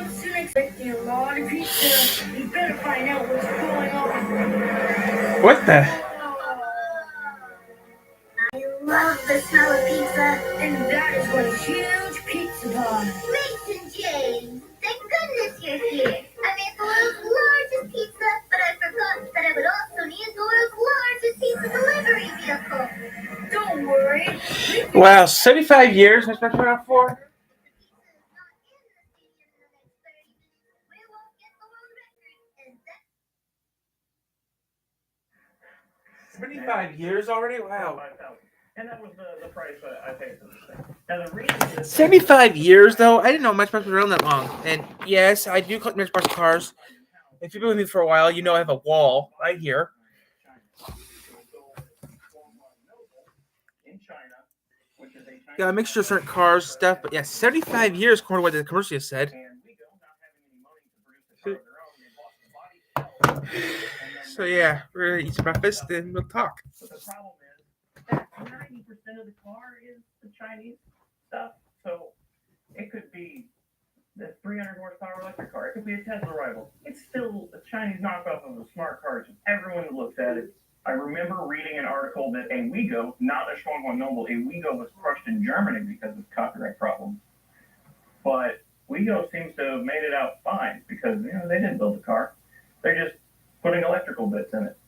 wasn't expecting a lot of pizza. You better find out what's going on. What the? I love the smell of pizza, and that is one huge pizza pie. Mason James, thank goodness you're here. I made the world's largest pizza, but I forgot that I would also need the world's largest pizza delivery vehicle. Don't worry. Wow, 75 years that's been around for? The pizza is not in the station in the next 30 minutes. We won't get the world record, and that's 75 years already? Wow. And that was the price I paid for this thing. Now the reason is 75 years though? I didn't know Matchbox was around that long. And yes, I do collect Matchbox cars. If you've been with me for a while, you know I have a wall right here. in China, which is a Chinese Got a mixture of certain cars, stuff, but yeah, 75 years according to what the commercial said. and Wego not having any money to produce a car of their own, they bought the body shell. So yeah, we're gonna eat some breakfast and we'll talk. But the problem is that 90% of the car is the Chinese stuff. So it could be the 300 horsepower electric car. It could be a Tesla rival. It's still a Chinese knockoff of a smart car. So everyone that looks at it. I remember reading an article that a Wego, not a Schwung Noble, a Wego was crushed in Germany because of copyright problems. But Wego seems to have made it out fine because they didn't build the car. They're just putting electrical bits in it.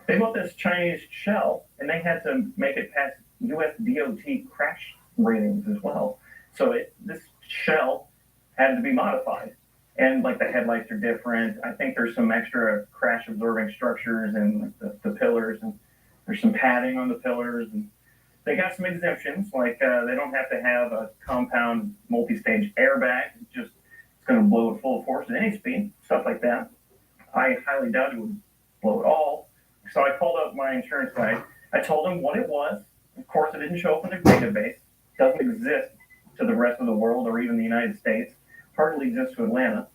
They bought this Chinese shell, and they had to make it pass U.S. DOT crash ratings as well. So this shell had to be modified. And like the headlights are different. I think there's some extra crash absorbing structures in the pillars, and there's some padding on the pillars. And they got some exemptions, like they don't have to have a compound multi-stage airbag. It's going to blow at full force at any speed, stuff like that. I highly doubt it would blow at all. So I called up my insurance guy. I told him what it was. Of course, it didn't show up in their database. It doesn't exist to the rest of the world or even the United States. Hardly exists to Atlanta.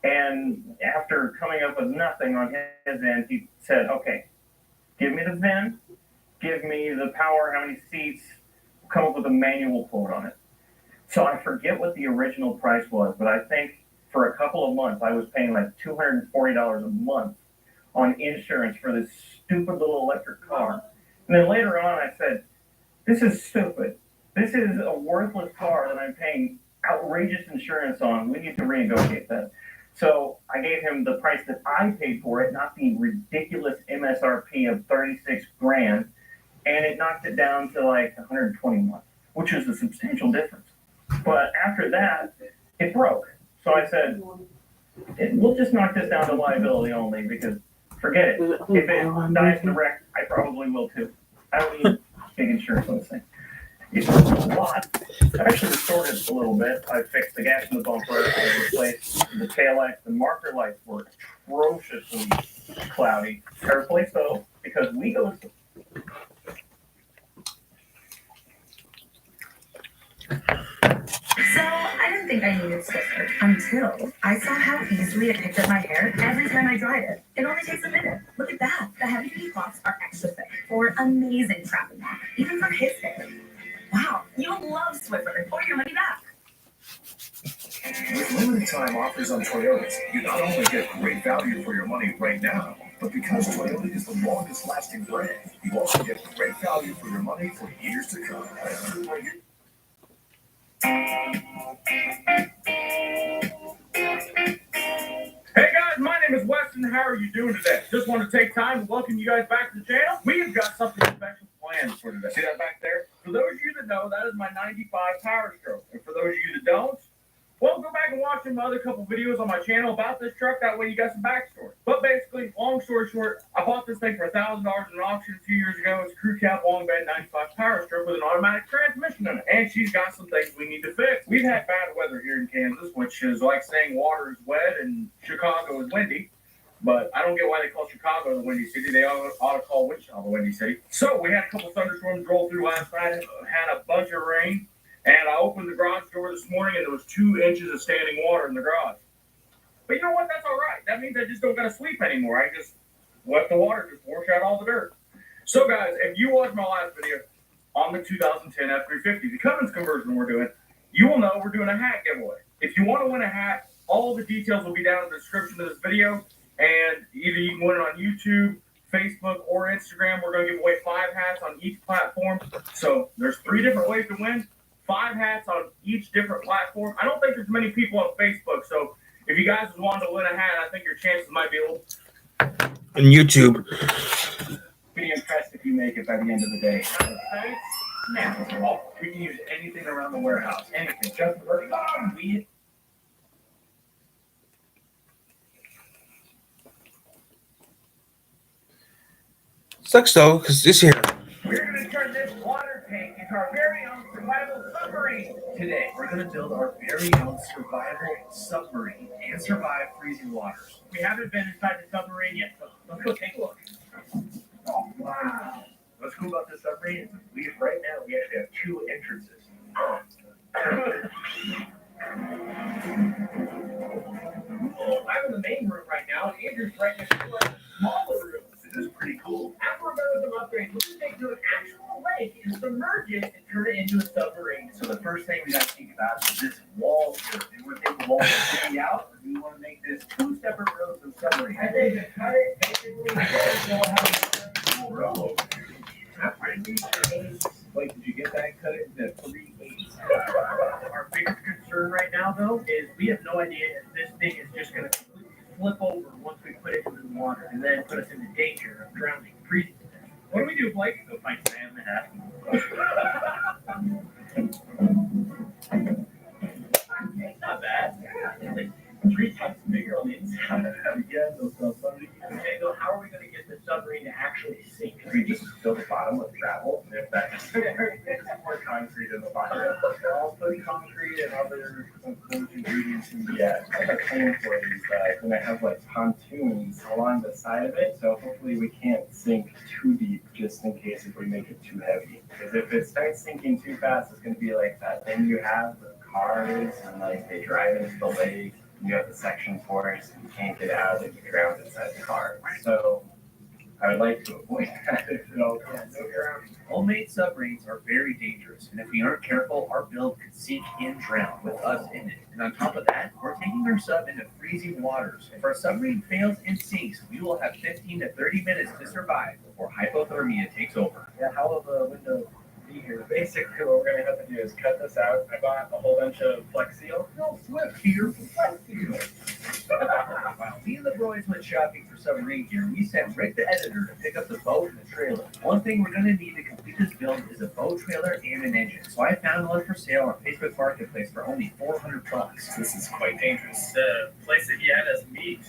And after coming up with nothing on his end, he said, okay, give me the VIN, give me the power, how many seats, come up with a manual quote on it. So I forget what the original price was, but I think for a couple of months, I was paying like $240 a month on insurance for this stupid little electric car. And then later on, I said, this is stupid. This is a worthless car that I'm paying outrageous insurance on. We need to renegotiate that. So I gave him the price that I paid for it, not the ridiculous MSRP of 36 grand, and it knocked it down to like 121, which is a substantial difference. But after that, it broke. So I said, we'll just knock this down to liability only because forget it. If it dies in a wreck, I probably will too. I don't need big insurance on this thing. It's a lot. I actually restored it a little bit. I fixed the gas in the bumper. I replaced the taillights. The marker lights were atrociously cloudy. I replaced those because Wego. So I didn't think I needed Swiffer until I saw how easily it picked up my hair every time I dried it. It only takes a minute. Look at that. The heavy-duty cloths are extra thick for amazing travel lock, even for his hair. Wow, you'll love Swiffer or your money back. With limited time offers on Toyotas, you not only get great value for your money right now, but because Toyota is the longest lasting brand, you also get great value for your money for years to come. Hey guys, my name is Weston. How are you doing today? Just want to take time to welcome you guys back to the channel. We've got something special planned for today. See that back there? For those of you that know, that is my 95 Power Stroke. And for those of you that don't, well, go back and watch some other couple videos on my channel about this truck. That way you got some backstory. But basically, long story short, I bought this thing for $1,000 at an auction a few years ago. It's a crew cab long bed 95 Power Stroke with an automatic transmission in it. And she's got some things we need to fix. We've had bad weather here in Kansas, which is like saying water is wet and Chicago is windy. But I don't get why they call Chicago the Windy City. They ought to call Wichita the Windy City. So we had a couple thunderstorms roll through last night, had a bunch of rain. And I opened the garage door this morning, and there was 2 inches of standing water in the garage. But you know what? That's all right. That means I just don't got to sweep anymore. I just let the water just wash out all the dirt. So, guys, if you watched my last video on the 2010 F350, the Cummins conversion we're doing, you will know we're doing a hat giveaway. If you want to win a hat, all the details will be down in the description of this video, and either you can win it on YouTube, Facebook, or Instagram. We're going to give away 5 hats on each platform. So there's 3 different ways to win, 5 hats on each different platform. I don't think there's many people on Facebook, so if you guys wanted to win a hat, I think your chances might be a little. On YouTube. Be impressed if you make it by the end of the day. Okay. Now, we can use anything around the warehouse. Anything. Just we. Sucks though, because this here. We're going to turn this water tank into our very own survival submarine. Today, we're going to build our very own survival submarine and survive freezing waters. We haven't been inside the submarine yet, so let's go take a look. Oh, wow. What's cool about this submarine is right now we actually have 2 entrances. I'm in the main room right now, and Andrew's right next to a smaller room. This is pretty cool. After we're done with some upgrades, we're going to take to an actual lake and submerge it and turn it into a submarine. So the first thing we got to think about is this wall here. Do we want to take the wall completely out, or do we want to make this 2 separate rows of submarine? I think to cut it, basically, we'll have a cool row. Wait, did you get that? Cut it into 3/8. Our biggest concern right now, though, is we have no idea if this thing is just going to flip over once we put it into the water and then put us into danger of drowning, freezing to death. What do we do, Blake? Go find Sam and It's not bad. It's like 3 times bigger on the inside. Yeah, those submarines. Okay, so how are we going to get the submarine to actually sink? We just fill the bottom with gravel. If that's more concrete in the bottom. I'll put concrete and other ingredients in the What I'm planning for is going to have like pontoons along the side of it, so hopefully we can't sink too deep just in case if we make it too heavy. Because if it starts sinking too fast, it's going to be like that thing you have with cars and like they drive into the lake. You have the section force, you can't get out and you drown inside the car. So I would like to avoid that if at all possible. Homemade submarines are very dangerous, and if we aren't careful, our build could sink and drown with us in it. And on top of that, we're taking our sub into freezing waters. If our submarine fails and sinks, we will have 15 to 30 minutes to survive before hypothermia takes over. Yeah, how will the window be here? Basically, what we're going to have to do is cut this out. I bought a whole bunch of Flex Seal. No flip here for Flex Seal. While me and the boys went shopping for submarine gear, we sent Rick the editor to pick up the boat and the trailer. One thing we're going to need to complete this build is a boat trailer and an engine. So I found one for sale on Facebook Marketplace for only $400. This is quite dangerous. The place that he had us meet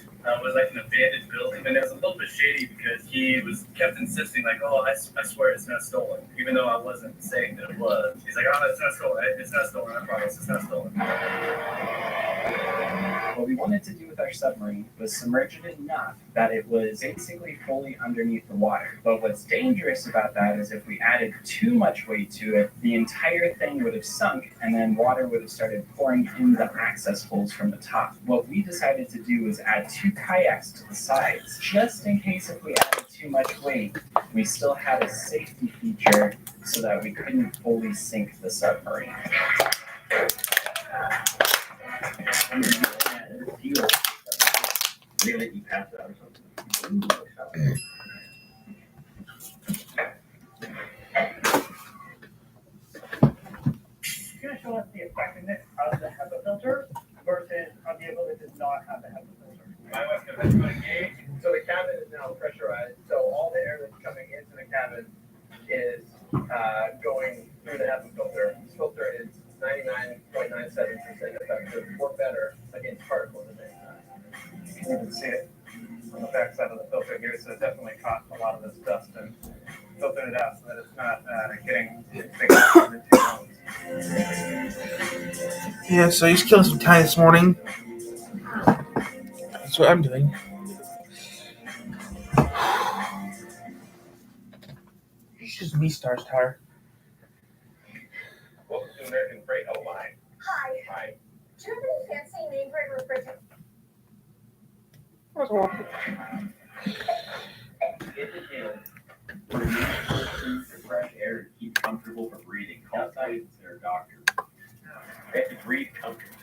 was like an abandoned building, and it was a little bit shady because he was kept insisting like, oh, I swear it's not stolen, even though I wasn't saying that it was. He's like, oh, it's not stolen. It's not stolen. I promise, it's not stolen. What we wanted to do with our submarine was submerge it enough that it was basically fully underneath the water. But what's dangerous about that is if we added too much weight to it, the entire thing would have sunk and then water would have started pouring in the access holes from the top. What we decided to do was add 2 kayaks to the sides, just in case if we added too much weight, we still had a safety feature so that we couldn't fully sink the submarine. They let you pass out or something. Can you show us the effectiveness of the HEPA filter versus a vehicle that does not have the HEPA filter? My wife's got to engage. So the cabin is now pressurized. So all the air that's coming into the cabin is going through the HEPA filter. This filter is 99.97% effective or better against particles of any kind. You can see it on the back side of the filter here, so it definitely caught a lot of this dust and filtered it out so that it's not getting big up into Yeah, so he's killing some time this morning. That's what I'm doing. It's just me, Stars Tower. Welcome to American Freight Line. Hi. Hi. Do you have any fancy name brand refrigerator? Get the deal. Remove food for fresh air to keep comfortable for breathing. Call outside their doctor. They have to breathe comfortably.